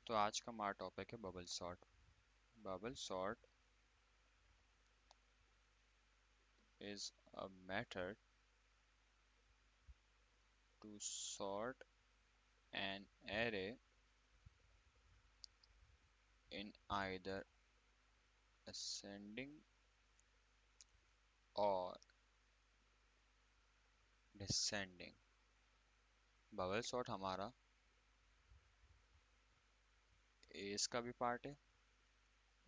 तो आज का हमारा टॉपिक है bubble sort. Bubble sort is a method to sort an array in either ascending or descending। Bubble sort हमारा as का भी पार्ट है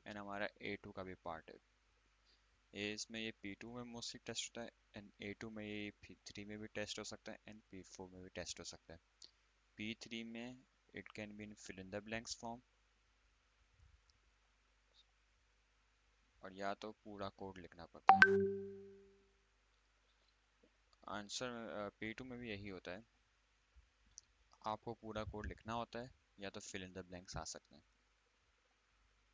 एंड हमारा A2 का भी पार्ट है। एज में ये P2 में मोस्टली टेस्ट होता है एंड A2 में ये P3 में भी टेस्ट हो सकता है एंड P4 में भी टेस्ट हो सकता है। P3 में it can be in fill in the blanks form और या तो पूरा कोड लिखना पड़ता है। आंसर P2 में भी यही होता है, आपको पूरा कोड लिखना होता है या तो फिल इन द ब्लैंक्स आ सकते हैं।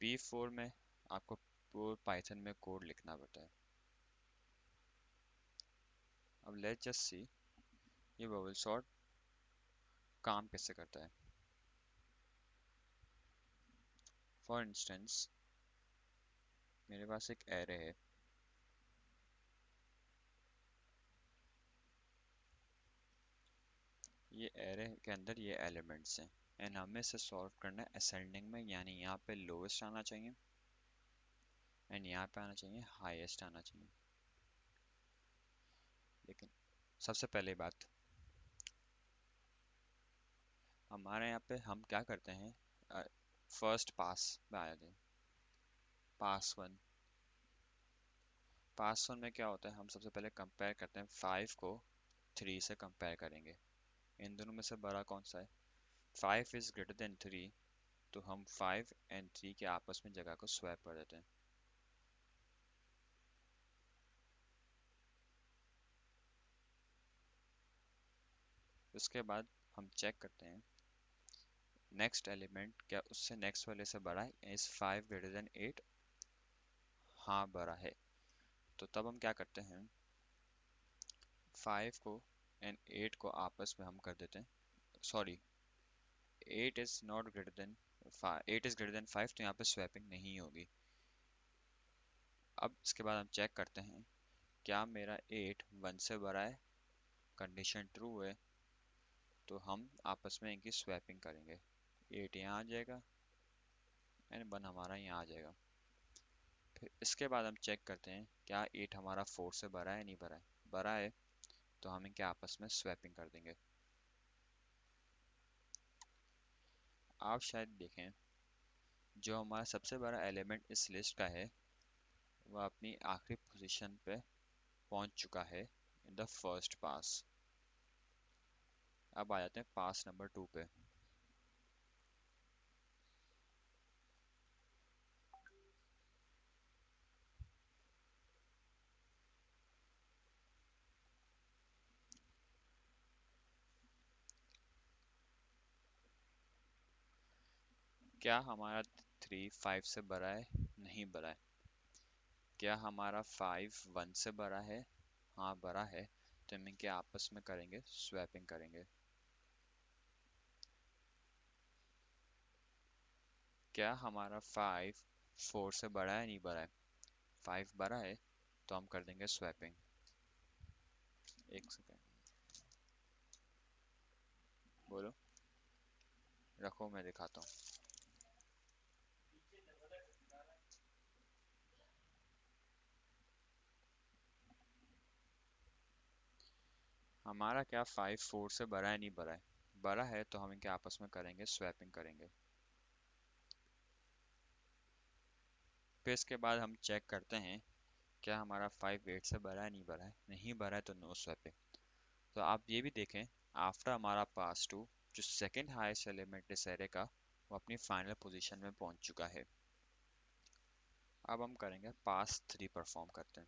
P4 में आपको पाइथन में कोड लिखना पड़ता है। अब लेट्स जस्ट सी ये बबल सॉर्ट काम कैसे करता है। फॉर इंस्टेंस मेरे पास एक एरे है, ये एरे के अंदर ये एलिमेंट्स हैं एंड हमें इसे सॉल्व करना है असेंडिंग में, यानी यहाँ पे लोएस्ट आना चाहिए एंड यहाँ पे आना चाहिए हाईएस्ट आना चाहिए। लेकिन सबसे पहले बात, हमारे यहाँ पे हम क्या करते हैं, फर्स्ट पास में आ जाते हैं। पास वन में क्या होता है, हम सबसे पहले कंपेयर करते हैं 5 को 3 से कंपेयर करेंगे। इन दोनों में से बड़ा कौन सा है, 5 इज ग्रेटर देन 3, तो हम 5 एंड 3 के आपस में जगह को स्वैप कर देते हैं। उसके बाद हम चेक करते हैं नेक्स्ट एलिमेंट क्या उससे नेक्स्ट वाले से बड़ा है, इज 5 ग्रेटर देन 8, हाँ बड़ा है। तो तब हम क्या करते हैं, 5 को एंड 8 को आपस में हम कर देते हैं, sorry 8 is not greater than 8 is greater than 5, तो यहाँ पे स्वैपिंग नहीं होगी। अब इसके बाद हम चेक करते हैं क्या मेरा 8 1 से बड़ा है, कंडीशन ट्रू है तो हम आपस में इनकी स्वैपिंग करेंगे। 8 यहाँ आ जाएगा एंड 1 हमारा यहाँ आ जाएगा। फिर इसके बाद हम चेक करते हैं क्या 8 हमारा 4 से बड़ा है, नहीं बड़ा है, बड़ा है तो हम इनके आपस में स्वैपिंग कर देंगे। आप शायद देखें जो हमारा सबसे बड़ा एलिमेंट इस लिस्ट का है वह अपनी आखिरी पोजीशन पे पहुंच चुका है इन द फर्स्ट पास। अब आ जाते हैं पास नंबर 2 पे। क्या हमारा 3 5 से बड़ा है, नहीं बड़ा है। क्या हमारा 5 1 से बड़ा है, हाँ बड़ा है, तो हम इनके आपस में करेंगे स्वैपिंग करेंगे। क्या हमारा 5 4 से बड़ा है, नहीं बड़ा है, 5 बड़ा है तो हम कर देंगे स्वैपिंग। एक सेकेंड बोलो, रखो मैं दिखाता हूँ। हमारा क्या 5 4 से बड़ा है, नहीं बड़ा है, बड़ा है तो हम इनके आपस में करेंगे स्वैपिंग करेंगे। फिर इसके बाद हम चेक करते हैं क्या हमारा 5 8 से बड़ा है, नहीं बड़ा है, नहीं बड़ा है तो नो स्वैपिंग। तो आप ये भी देखें आफ्टर हमारा पास टू जो सेकंड हाईएस्ट एलिमेंट इस एरे का वो अपनी फाइनल पोजीशन में पहुंच चुका है। अब हम करेंगे पास 3 परफॉर्म करते हैं।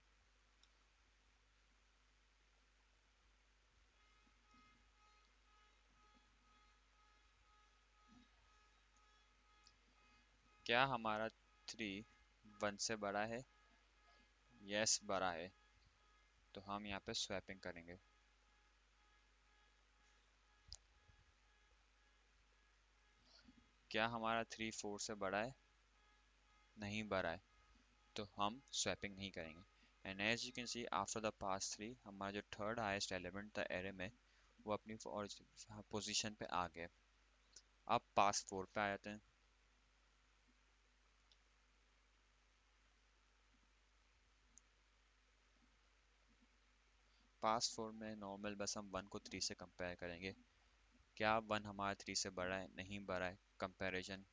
क्या हमारा 3 1 से बड़ा है, यस बड़ा है, तो हम यहाँ पे स्वैपिंग करेंगे। क्या हमारा 3 4 से बड़ा है? नहीं बड़ा है, तो हम स्वैपिंग नहीं करेंगे। And as you can see after the pass 3 हमारा जो थर्ड हाईएस्ट एलिमेंट था एरे में वो अपनी पोजीशन पे आ गया। अब पास 4 पे आ जाते हैं। पास 4 में नॉर्मल बस हम 1 को 3 से कंपेयर करेंगे। क्या 1 हमारा 3 से बड़ा है? नहीं बड़ा है। कंपैरिजन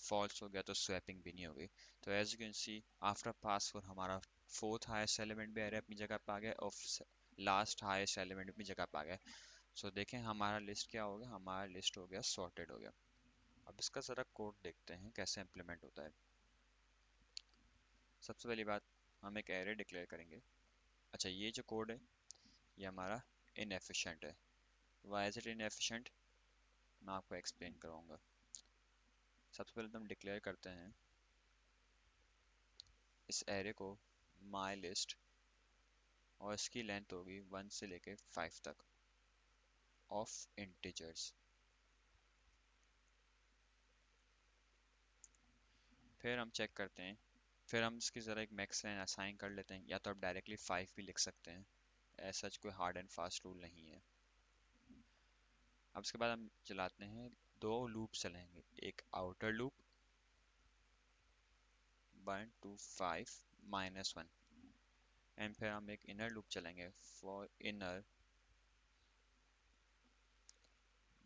फॉल्स हो गया तो स्वैपिंग भी नहीं होगी। तो as you can see after pass 4 हमारा फोर्थ हाईएस्ट एलिमेंट भी अपनी जगह पे आ गया और लास्ट हाईएस्ट एलिमेंट अपनी जगह पे आ गया। सो देखें हमारा लिस्ट क्या हो गया, हमारा लिस्ट हो गया सॉर्टेड हो गया। अब इसका ज़रा कोड देखते हैं कैसे इम्प्लीमेंट होता है। सबसे पहली बात, हम एक एरे डिक्लेयर करेंगे। अच्छा, ये जो कोड है ये हमारा इनएफिशिएंट है। वाई इज इट इनएफिशिएंट, मैं आपको एक्सप्लेन कराऊंगा। सबसे पहले तो हम डिक्लेयर करते हैं इस एरे को माई लिस्ट, और इसकी लेंथ होगी 1 से लेके 5 तक ऑफ इंटीजर्स। फिर हम चेक करते हैं, फिर हम इसकी ज़रा एक मैक्स लाइन असाइन कर लेते हैं, या तो आप डायरेक्टली 5 भी लिख सकते हैं, ऐसा कोई हार्ड एंड फास्ट रूल नहीं है। अब इसके बाद हम चलाते हैं, दो लूप चलेंगे, एक आउटर लूप 1 to 5 -1, एंड फिर हम एक इनर लूप चलेंगे फॉर इनर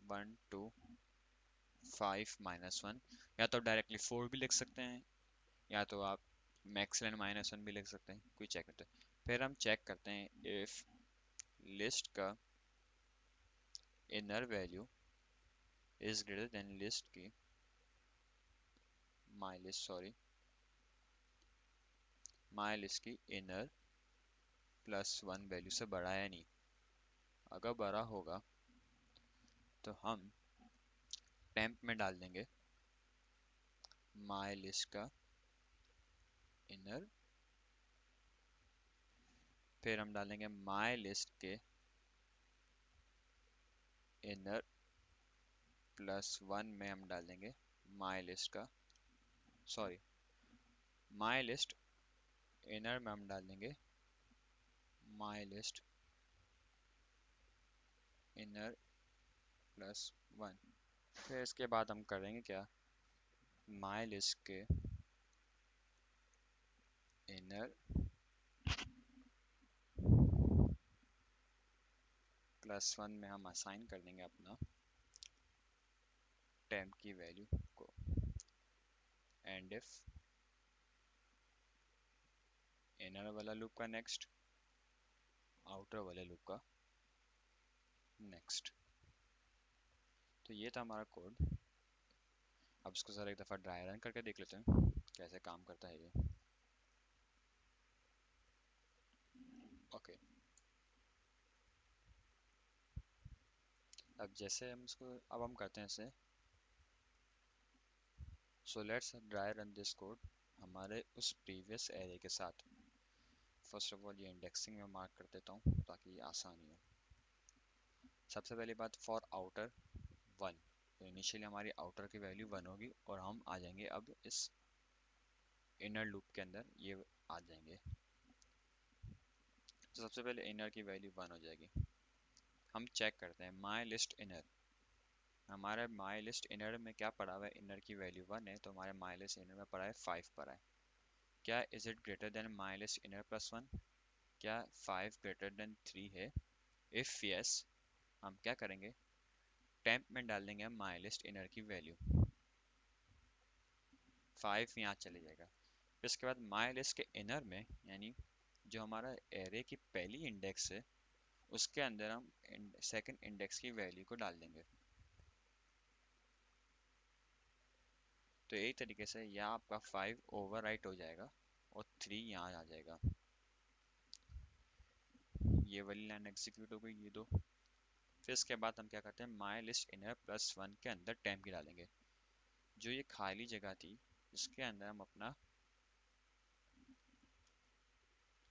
1 to 5 -1। या तो डायरेक्टली 4 भी लिख सकते हैं, या तो आप मैक्स लाइन -1 भी लिख सकते हैं, कोई चेक करते हैं। फिर हम चेक करते हैं इफ लिस्ट का inner value is greater than list की my list, sorry my list की इनर +1 वैल्यू से बड़ा है नहीं। अगर बड़ा होगा तो हम टेम्प में डाल देंगे माई लिस्ट का इनर, फिर हम डालेंगे माई लिस्ट के इनर +1 में हम डालेंगे माई लिस्ट का, सॉरी माई लिस्ट इनर में हम डालेंगे माई लिस्ट इनर +1। फिर इसके बाद हम करेंगे क्या, माई लिस्ट के इनर +1 में हम असाइन कर देंगे अपना टेम्प की वैल्यू को। एंड इफ इनर वाला लूप का नेक्स्ट, आउटर वाले लूप का नेक्स्ट। तो ये था हमारा कोड। अब इसको ज़रा एक दफ़ा ड्राई रन करके देख लेते हैं कैसे काम करता है ये। ओके, अब जैसे हम इसको अब हम करते हैं इसे, so let's dry run this code हमारे उस प्रीवियस एरे के साथ। फर्स्ट ऑफ ऑल ये इंडेक्सिंग में मार्क कर देता हूँ ताकि ये आसानी हो। सबसे पहली बात, फॉर आउटर 1, तो इनिशियली हमारी आउटर की वैल्यू 1 होगी और हम आ जाएंगे अब इस इनर लूप के अंदर, ये आ जाएंगे। तो सबसे पहले इनर की वैल्यू 1 हो जाएगी। हम चेक करते हैं माई लिस्ट इनर, हमारे माई लिस्ट इनर में क्या पड़ा हुआ है, इनर की वैल्यू 1 है, तो हमारे माई लिस्ट इनर में पड़ा है 5 पड़ा है। क्या is it greater than my list inner +1, क्या 5 ग्रेटर देन 3 है? इफ यस, हम क्या करेंगे, टेम्प में डाल देंगे हम माई लिस्ट इनर की वैल्यू 5, यहाँ चले जाएगा। फिर इसके बाद माई लिस्ट के इनर में, यानी जो हमारा एरे की पहली इंडेक्स है उसके अंदर हम सेकंड इंडेक्स की वैल्यू को डाल देंगे। तो यही तरीके से यहाँ आपका 5 ओवरराइट हो जाएगा और 3 यहाँ आ जाएगा। ये वाली लाइन एग्जीक्यूट हो गई, ये दो। फिर इसके बाद हम क्या करते हैं, माई लिस्ट इनर +1 के अंदर टेम्प की डालेंगे। जो ये खाली जगह थी इसके अंदर हम अपना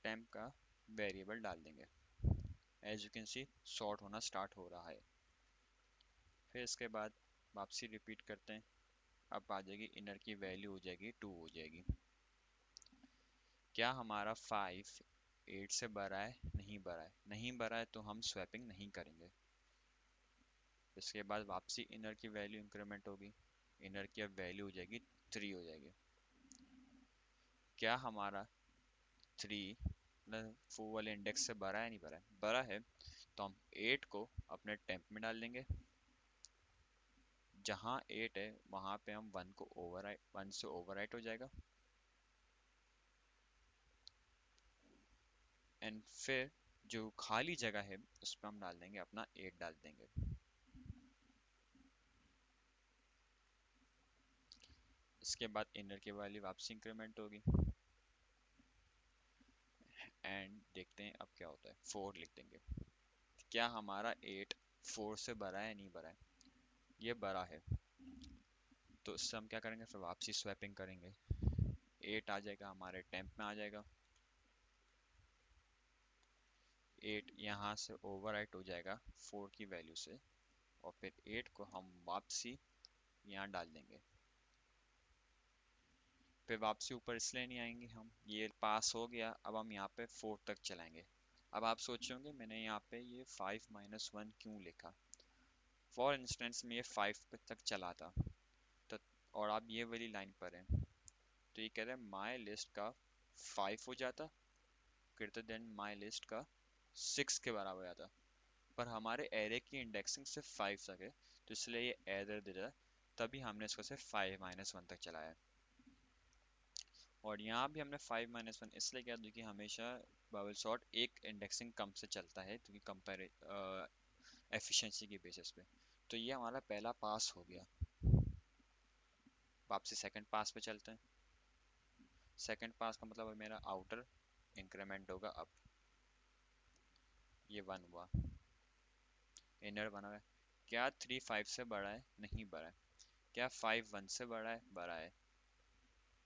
टेम्प का वेरिएबल डाल देंगे। As you can see sort होना स्टार्ट हो रहा है। फिर इसके बाद वापसी रिपीट करते हैं, अब आ जाएगी इनर की वैल्यू हो जाएगी 2 हो जाएगी। क्या हमारा 5 8 से बड़ा है? नहीं बड़ा है। नहीं बड़ा है तो हम स्वैपिंग नहीं करेंगे। इसके बाद वापसी इनर की वैल्यू इंक्रीमेंट होगी। इनर की अब वैल्यू हो जाएगी 3 हो जाएगी। क्या हमारा 3 मतलब 4 वाले इंडेक्स से बड़ा है? नहीं बड़ा है। बड़ा है तो हम 8 को अपने टेम्प में डाल देंगे। जहाँ 8 है वहाँ पे हम 1 को ओवरराइट 1 से ओवरराइट हो जाएगा। एंड फिर जो खाली जगह है उस पर हम डाल देंगे अपना 8 डाल देंगे। इसके बाद इनर की वैल्यू वापसी इंक्रीमेंट होगी। एंड देखते हैं अब क्या होता है। 4 लिख देंगे। क्या हमारा 8 4 से बड़ा है? नहीं बड़ा है। ये बड़ा है तो इससे हम क्या करेंगे, फिर वापसी स्वैपिंग करेंगे। 8 आ जाएगा हमारे टेम्प में आ जाएगा। 8 यहाँ से ओवरराइट हो जाएगा 4 की वैल्यू से, और फिर 8 को हम वापसी यहाँ डाल देंगे। फिर वापसी ऊपर इसलिए नहीं आएंगे हम, ये पास हो गया। अब हम यहाँ पे 4 तक चलाएंगे। अब आप सोचोगे मैंने यहाँ पे ये 5 - 1 क्यों लिखा। फॉर इंस्टेंस में ये 5 पे तक चला था तो, और आप ये वाली लाइन पर हैं तो ये कह रहे हैं माई लिस्ट का 5 हो जाता ग्रेटर देन माई लिस्ट का 6 के बराबर हो जाता। पर हमारे एरे की इंडेक्सिंग सिर्फ 5 तक है तो इसलिए ये एरर दे रहा है। तभी हमने इसको सिर्फ 5 - 1 तक चलाया। और यहाँ भी हमने 5 - 1 इसलिए किया क्योंकि हमेशा बबल सॉर्ट एक इंडेक्सिंग कम से चलता है क्योंकि कंपेयर एफिशिएंसी की बेसिस पे। तो ये हमारा पहला पास हो गया। वापसी सेकंड पास पे चलते हैं। सेकंड पास का मतलब मेरा आउटर इंक्रीमेंट होगा। अब ये 1 हुआ, इनर बना हुआ है। क्या 3 5 से बड़ा है? नहीं बड़ा है। क्या 5 1 से बड़ा है? बड़ा है।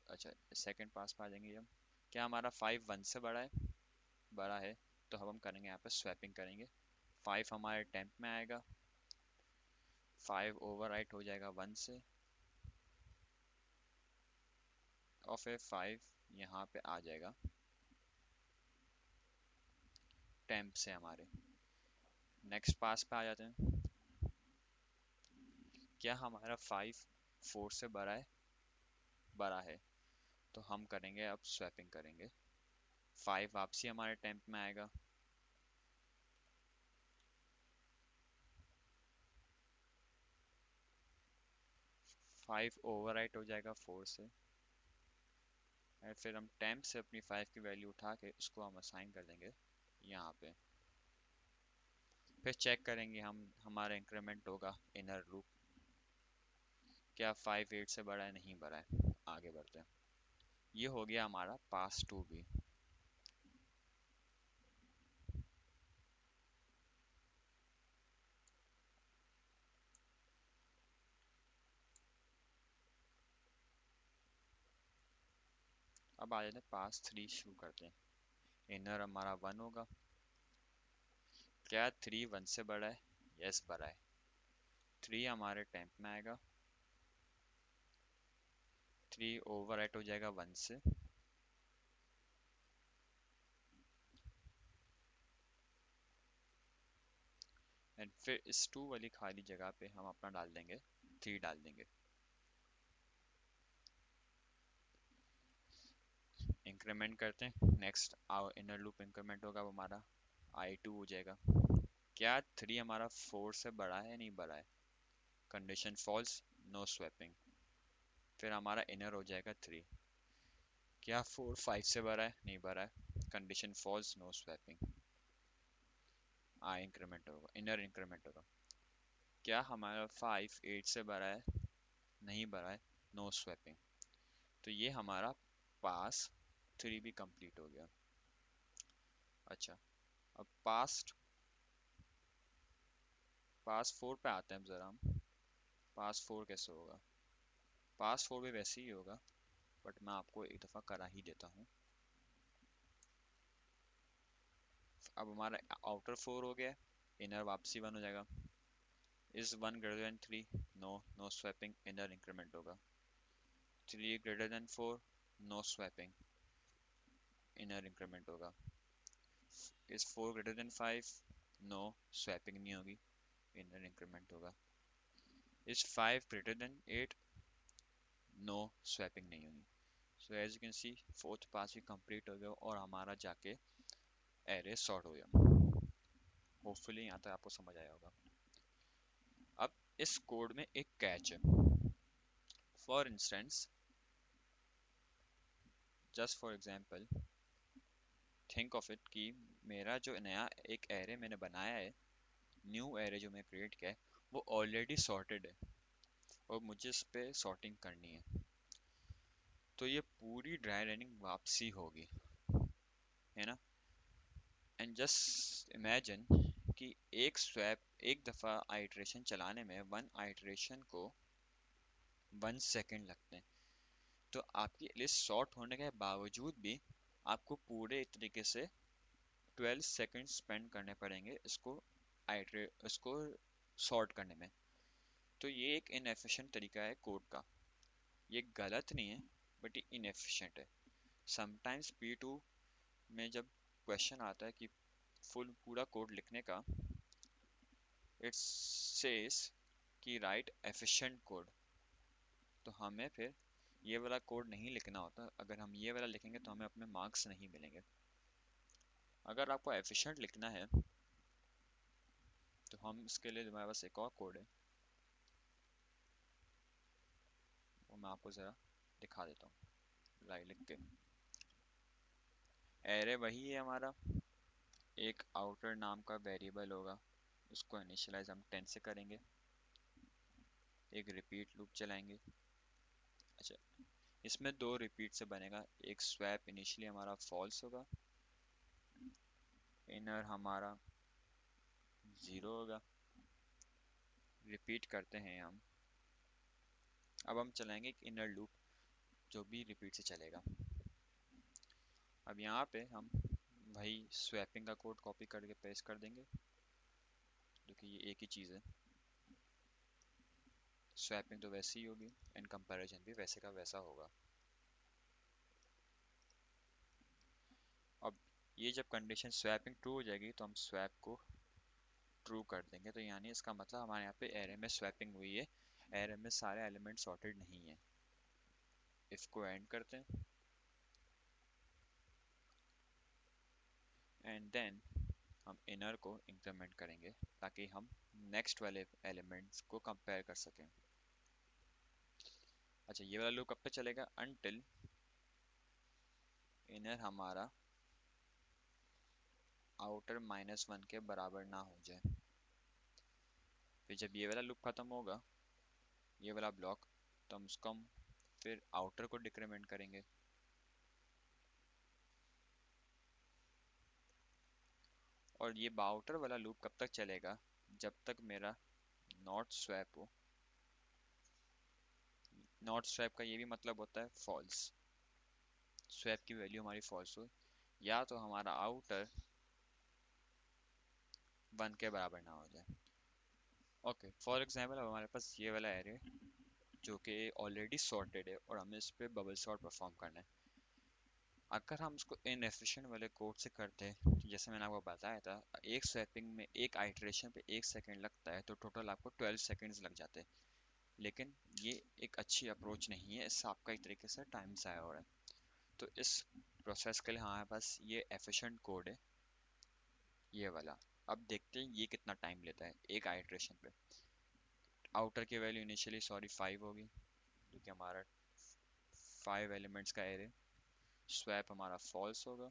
अच्छा सेकंड पास पे आ जाएंगे जब। क्या हमारा 5 1 से बड़ा है? बड़ा है। तो अब हम करेंगे यहाँ पे स्वैपिंग करेंगे। 5 हमारे टेम्प में आएगा, 5 ओवरराइट हो जाएगा 1 से, और फिर 5 यहाँ पे आ जाएगा टेम्प से हमारे। नेक्स्ट पास पे आ जाते हैं। क्या हमारा 5 4 से बड़ा है? बड़ा है। तो हम करेंगे अब स्वैपिंग करेंगे। 5 वापसी हमारे टेम्प में आएगा, 5 ओवरराइट हो जाएगा 4 से, और फिर हम टेम्प से अपनी 5 की वैल्यू उठा के उसको हम असाइन कर देंगे यहाँ पे। फिर चेक करेंगे हम, हमारा इंक्रीमेंट होगा इनर लूप। क्या 5 8 से बड़ा है? नहीं बड़ा है। आगे बढ़ते हैं। ये हो गया हमारा पास 2 भी। अब आ जाते हैं पास 3 शुरू करते हैं। इनर हमारा 1 होगा। क्या 3 1 से बड़ा है? यस बड़ा है। 3 हमारे टेम्प में आएगा, 3 ओवरराइट हो जाएगा 1 से, एंड फिर इस 2 वाली खाली जगह पे हम अपना डाल देंगे 3 डाल देंगे। इंक्रीमेंट करते हैं। नेक्स्ट इनर लूप इंक्रीमेंट होगा, वो हमारा I2 हो जाएगा। क्या 3 हमारा 4 से बड़ा है? नहीं बड़ा है। Condition false, no swapping. फिर हमारा इनर हो जाएगा 3। क्या 4 5 से बड़ा है? नहीं बड़ा है। Condition false, no swapping. I increment होगा, इनर इंक्रीमेंट होगा। क्या हमारा 5 8 से बड़ा है? नहीं बड़ा है। No swapping. तो ये हमारा पास 3 भी कंप्लीट हो गया। अच्छा अब पास 4 पे आते हैं ज़रा हम। पास 4 कैसे होगा? पास 4 भी वैसे ही होगा, बट मैं आपको एक दफ़ा करा ही देता हूँ। अब हमारा आउटर 4 हो गया, इनर वापसी 1 हो जाएगा। Is 1 greater than 3, no, no swapping, inner increment होगा। 3 greater than 4, no swapping, inner increment होगा। Is 4 greater than 5, no, swapping नहीं होगी, इनर इंक्रीमेंट होगा। Is 5 greater than 8, no, swapping नहीं होगी। So as you can see fourth pass भी complete हो गया और हमारा जाके एरे सॉर्ट हो गया। होपफुली यहाँ तक आपको समझ आया होगा। अब इस कोड में एक कैच है। For instance, just for example, think of it कि मेरा जो नया एक एरे मैंने बनाया है, न्यू एरे जो मैं क्रिएट किया है, वो ऑलरेडी सॉर्टेड है और मुझे इस पे सॉर्टिंग करनी है। तो ये पूरी ड्राई रनिंग वापसी होगी, है ना। एंड जस्ट इमेजिन कि एक स्वैप, एक दफ़ा आइट्रेशन चलाने में 1 आइट्रेशन को 1 सेकेंड लगते हैं। तो आपकी लिस्ट सॉर्ट होने के बावजूद भी आपको पूरे तरीके से 12 सेकेंड स्पेंड करने पड़ेंगे इसको सॉर्ट करने में। तो ये एक इनएफिशिएंट तरीका है कोड का। ये गलत नहीं है, बट ये इनएफिशिएंट है। समटाइम्स P2 में जब क्वेश्चन आता है कि फुल पूरा कोड लिखने का, इट सेज कि राइट एफिशिएंट कोड, तो हमें फिर ये वाला कोड नहीं लिखना होता। अगर हम ये वाला लिखेंगे तो हमें अपने मार्क्स नहीं मिलेंगे। अगर आपको एफिशिएंट लिखना है तो हम इसके लिए, हमारे पास एक और कोड है, वो मैं आपको ज़रा दिखा देता हूँ लाइक लिख के। एरे वही है हमारा, एक आउटर नाम का वेरिएबल होगा, उसको इनिशियलाइज हम 10 से करेंगे, एक रिपीट लूप चलाएंगे। अच्छा, इसमें 2 रिपीट से बनेगा, एक स्वैप इनिशियली हमारा फॉल्स होगा, इनर हमारा 0 होगा। रिपीट करते हैं हम। अब हम चलाएंगे एक इनर लूप जो भी रिपीट से चलेगा। अब यहाँ पे हम वही स्वैपिंग का कोड कॉपी करके पेस्ट कर देंगे, जो कि ये एक ही चीज़ है। स्वैपिंग तो वैसी ही होगी, इन कंपैरिजन भी वैसे का वैसा होगा। अब ये जब कंडीशन स्वैपिंग ट्रू हो जाएगी तो हम स्वैप को ट्रू कर देंगे। तो यानी इसका मतलब हमारे यहाँ पे एरे में स्वैपिंग हुई है, एरे में सारे एलिमेंट सॉर्टेड नहीं है। इफ को एंड करते हैं एंड देन हम इनर को इंक्रीमेंट करेंगे ताकि हम नेक्स्ट वाले एलिमेंट्स को कंपेयर कर सकें। अच्छा, ये वाला लूप कब तक चलेगा? अनटिल इनर हमारा आउटर -1 के बराबर ना हो जाए। फिर जब ये वाला लूप खत्म होगा, ये वाला ब्लॉक, तो हम उसको फिर आउटर को डिक्रीमेंट करेंगे। और ये आउटर वाला लूप कब तक चलेगा? जब तक मेरा नॉट स्वैप हो। नॉट स्वैप का ये भी मतलब होता है फॉल्स, स्वैप की वैल्यू हमारी फॉल्स हो, या तो हमारा आउटर 1 के बराबर ना हो जाए। ओके, फॉर एग्जांपल अब हमारे पास ये वाला एरे जो कि ऑलरेडी सॉर्टेड है और हमें इस पे बबल सॉर्ट परफॉर्म करना है। अगर हम इसको इनएफिशिएंट वाले कोड से करते हैं, तो जैसे मैंने आपको बताया था, एक स्वैपिंग में एक आइट्रेशन पे 1 सेकंड लगता है, तो टोटल आपको 12 सेकंड्स लग जाते हैं। लेकिन ये एक अच्छी अप्रोच नहीं है, इससे आपका एक तरीके से टाइम ज़ाया हो रहा है। तो इस प्रोसेस के लिए हमारे पास ये एफिशिएंट कोड है, ये वाला। अब देखते हैं ये कितना टाइम लेता है एक आइट्रेशन पे। आउटर की वैल्यू इनिशियली सॉरी 5 होगी, क्योंकि हमारा 5 एलिमेंट्स का एरे। स्वैप हमारा फॉल्स होगा,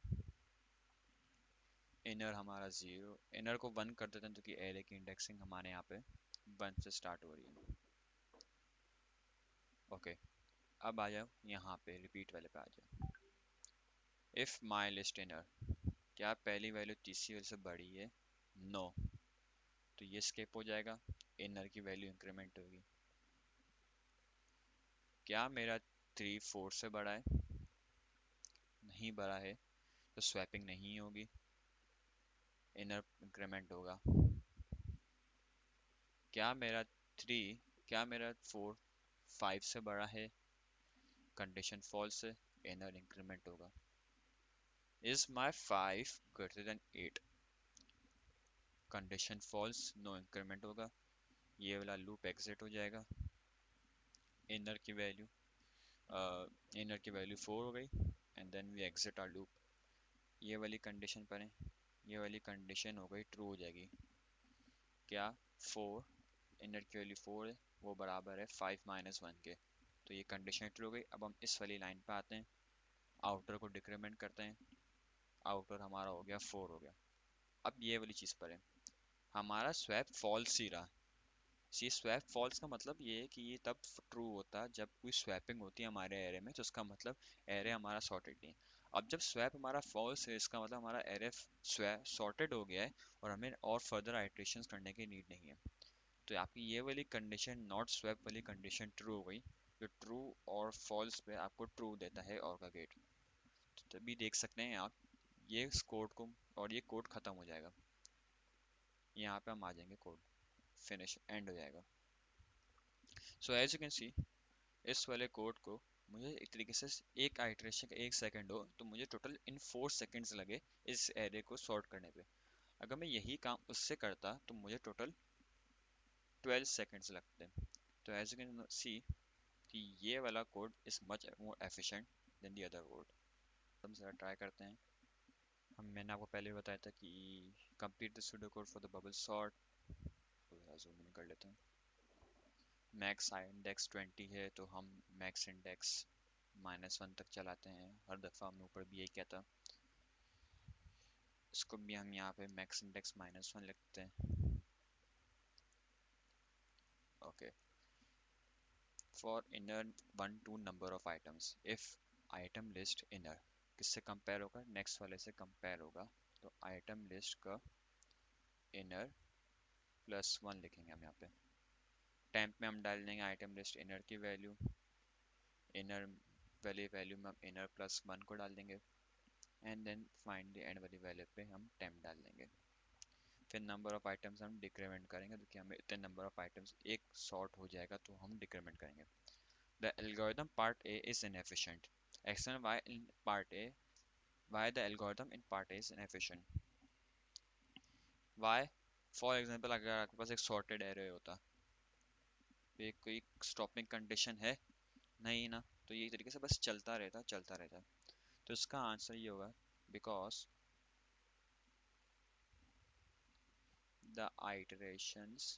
इनर हमारा 0, इनर को 1 कर देते हैं क्योंकि एरे की इंडेक्सिंग हमारे यहाँ पे 1 से स्टार्ट हो रही है। ओके, अब आ जाओ यहाँ पे रिपीट वाले पे आ जाओ। इफ माई लिस्ट इनर, क्या पहली वैल्यू तीसरी वैल्यू से बड़ी है? नो, तो ये स्किप हो जाएगा, इनर की वैल्यू इंक्रीमेंट होगी। क्या मेरा 3 4 से बड़ा है? नहीं बड़ा है, तो स्वैपिंग नहीं होगी, इनर इंक्रीमेंट होगा। क्या मेरा 3 क्या मेरा 4 5 से बड़ा है, कंडीशन फॉल्स है, इनर इंक्रीमेंट होगा। Is my 5 greater than 8, condition false, no increment होगा। ये वाला लूप एग्जिट हो जाएगा। इनर की वैल्यू इनर की वैल्यू 4 हो गई, and then we exit our loop. ये वाली कंडीशन पर है, ये वाली कंडीशन हो गई ट्रू हो जाएगी। क्या 4, इनर की वैल्यू 4 है, वो बराबर है 5 माइनस 1 के। तो ये कंडीशन ट्रू हो गई। अब हम इस वाली लाइन पे आते हैं, आउटर को डिक्रीमेंट करते हैं। आउटर हमारा हो गया 4 हो गया। अब ये वाली चीज़ पर है, हमारा स्वैप फॉल्स ही रहा। सी स्वैप फॉल्स का मतलब ये है कि ये तब ट्रू होता है जब कोई स्वैपिंग होती है हमारे एरे में, तो उसका मतलब एरे हमारा सॉर्टेड नहीं है। अब जब स्वैप हमारा फॉल्स है, इसका मतलब हमारा एरे सॉर्टेड हो गया है और हमें और फर्दर आइट्रेशंस करने की नीड नहीं है। तो आपकी ये वाली कंडीशन नॉट स्वैप वाली कंडीशन ट्रू हो गई, जो ट्रू और फॉल्स पे आपको ट्रू देता है और का गेट। तो तभी देख सकते हैं आप ये इस कोड को, और ये कोड खत्म हो जाएगा। यहाँ पे हम आ जाएंगे, कोड फिनिश एंड हो जाएगा। So as you can see, इस वाले कोड को मुझे एक तरीके से एक आइट्रेशन का 1 सेकंड हो तो मुझे टोटल इन 4 सेकंड्स लगे इस एरे को सॉर्ट करने पे। अगर मैं यही काम उससे करता तो मुझे टोटल 12 सेकंड्स लगते। तो एज यू कैन सी कि ये वाला code is much more efficient then the other code. हम जरा ट्राई करते हैं। मैंने आपको पहले भी बताया था कि complete the pseudo code for the bubble sort. Zoom in कर लेते हैं। मैक्स इंडेक्स 20 है तो हम मैक्स इंडेक्स -1 तक चलाते हैं। हर दफ़ा हमने ऊपर भी यही किया था। इसको भी हम यहाँ पे मैक्स इंडेक्स -1 लिखते हैं। Okay, for inner 1 to number of items, if item list inner किससे कंपेयर होगा, नेक्स्ट वाले से कंपेयर होगा। तो आइटम लिस्ट का इनर +1 लिखेंगे हम यहाँ पे। टेम्प में हम डाल देंगे आइटम लिस्ट इनर की वैल्यू, इनर वाली वैल्यू में हम इनर +1 को डाल देंगे, and then find the end वाली वैल्यू पे हम टेम्प डाल देंगे। फिर नंबर ऑफ आइटम्स हम डिक्रीमेंट करेंगे, क्योंकि हमें इतने नंबर ऑफ आइटम्स एक सॉर्ट हो जाएगा तो हम डिक्रीमेंट करेंगे। The algorithm part A is inefficient, explain why in part A, why the algorithm in part A is inefficient. Why, for example अगर आपके पास एक सॉर्टेड एरे होता, तो एक कोई स्टॉपिंग कंडीशन है नहीं ना, तो ये तरीके से बस चलता रहता चलता रहता। तो इसका आंसर ये होगा, because the iterations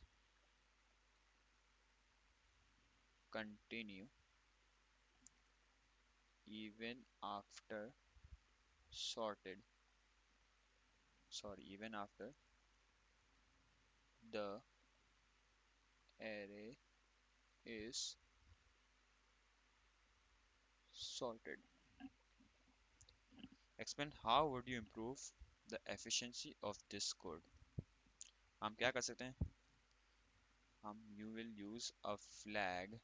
continue even after sorted, even after the array is sorted. Explain how would you improve the efficiency of this code. हम क्या कर सकते हैं, हम you will use a flag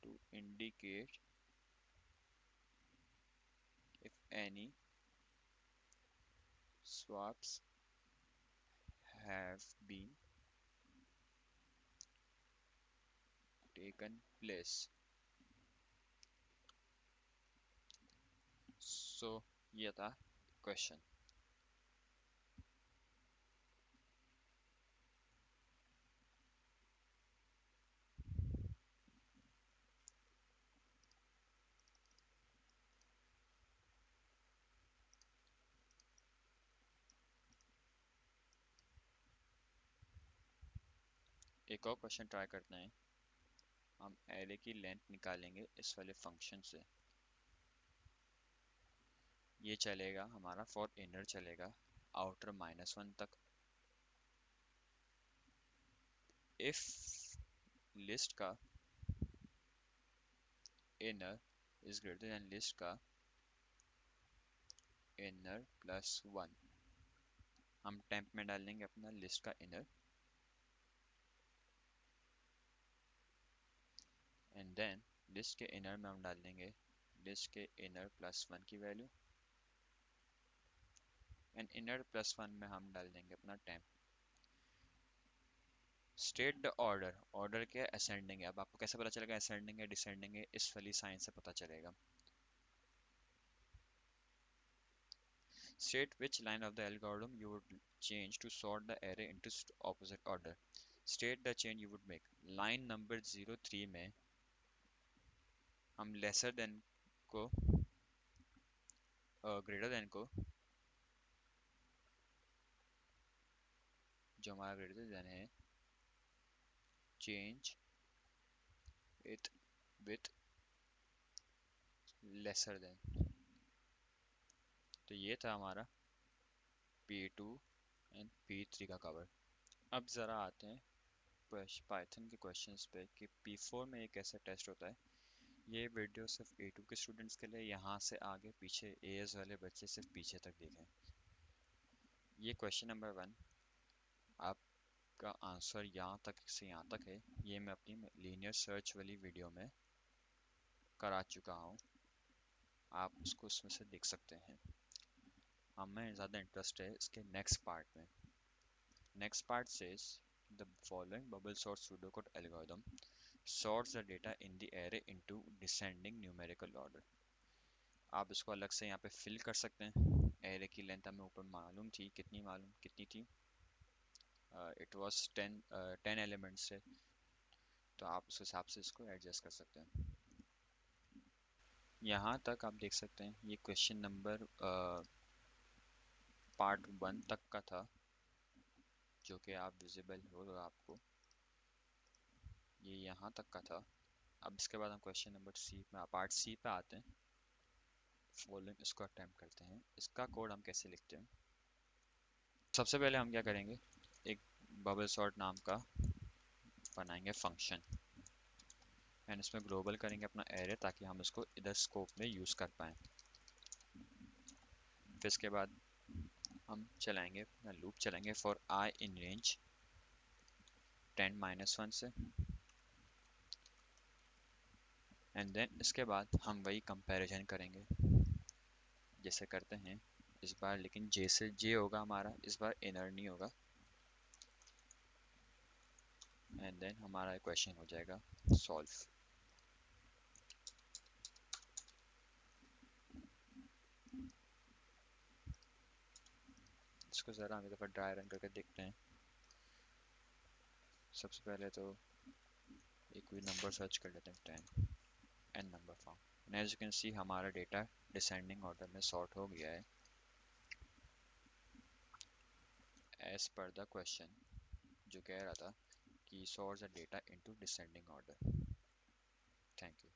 to indicate if any swaps have been taken place. So ये था question. एक और क्वेश्चन ट्राई करते हैं। हम एरे की लेंथ निकालेंगे इस वाले फंक्शन से। ये चलेगा हमारा फॉर इनर चलेगा आउटर -1 तक। इफ लिस्ट का inner is greater than list का इनर +1, हम टेम्प में डाल देंगे अपना लिस्ट का इनर, एंड देन लिस्ट के इनर में हम डाल देंगे लिस्ट के इनर +1 की वैल्यू, एंड इनर +1 में हम डाल देंगे अपना temp. State the order, order क्या है, असेंडिंग है। अब आपको कैसे पता चलेगा असेंडिंग है डिसेंडिंग है, इस वाली साइन से पता चलेगा। State which line of the algorithm you would change to sort the array into opposite order. State the change you would make. Line number 03 में हम lesser than को greater than को, जो हमारा greater than है, change it with lesser than। तो ये था हमारा P2 एंड P3 का कवर। अब ज़रा आते हैं पाइथन के क्वेश्चंस पे कि P4 में ये कैसे टेस्ट होता है। ये वीडियो सिर्फ A2 के स्टूडेंट्स के लिए, यहाँ से आगे पीछे AS वाले बच्चे सिर्फ पीछे तक देखें। ये क्वेश्चन नंबर 1, आपका आंसर यहाँ तक से यहाँ तक है। ये मैं अपनी लीनियर सर्च वाली वीडियो में करा चुका हूँ, आप उसको उसमें से देख सकते हैं। हमें ज़्यादा इंटरेस्ट है इसके नेक्स्ट पार्ट में। Next part says the following bubble sort pseudocode algorithm sorts the data in the array into descending numerical order। आप इसको अलग से यहाँ पे फिल कर सकते हैं। एरे की लेंथ हमें ऊपर मालूम थी, कितनी थी, इट वाज 10 एलिमेंट्स थे, तो आप उस हिसाब से इसको एडजस्ट कर सकते हैं। यहाँ तक आप देख सकते हैं ये क्वेश्चन नंबर पार्ट 1 तक का था, जो कि आप विजिबल होगा आपको, ये यहाँ तक का था। अब इसके बाद हम क्वेश्चन नंबर सी में पार्ट सी पे आते हैं। फॉलोइंग इसको अटेम्प्ट करते हैं। इसका कोड हम कैसे लिखते हैं। सबसे पहले हम क्या करेंगे, एक बबल सॉर्ट नाम का बनाएंगे फंक्शन, एंड इसमें ग्लोबल करेंगे अपना एरे, ताकि हम इसको इधर स्कोप में यूज़ कर पाएँ। फिर इसके बाद हम चलाएंगे अपना लूप चलाएंगे फॉर आई इन रेंज 10-1 से, एंड देन इसके बाद हम वही कंपैरिजन करेंगे जैसे करते हैं इस बार, लेकिन जे से जे होगा हमारा, इस बार इनर नहीं होगा। एंड देन हमारा क्वेश्चन हो जाएगा सॉल्व। इसको ज़रा हम एक दफ़ा ड्राई रन करके देखते हैं। सबसे पहले तो एक कोई नंबर सर्च कर लेते हैं, 10 N number form, and as you can see हमारा डेटा डिसेंडिंग ऑर्डर में सॉर्ट हो गया है एज पर द क्वेश्चन, जो कह रहा था कि sort the data into descending order. Thank you.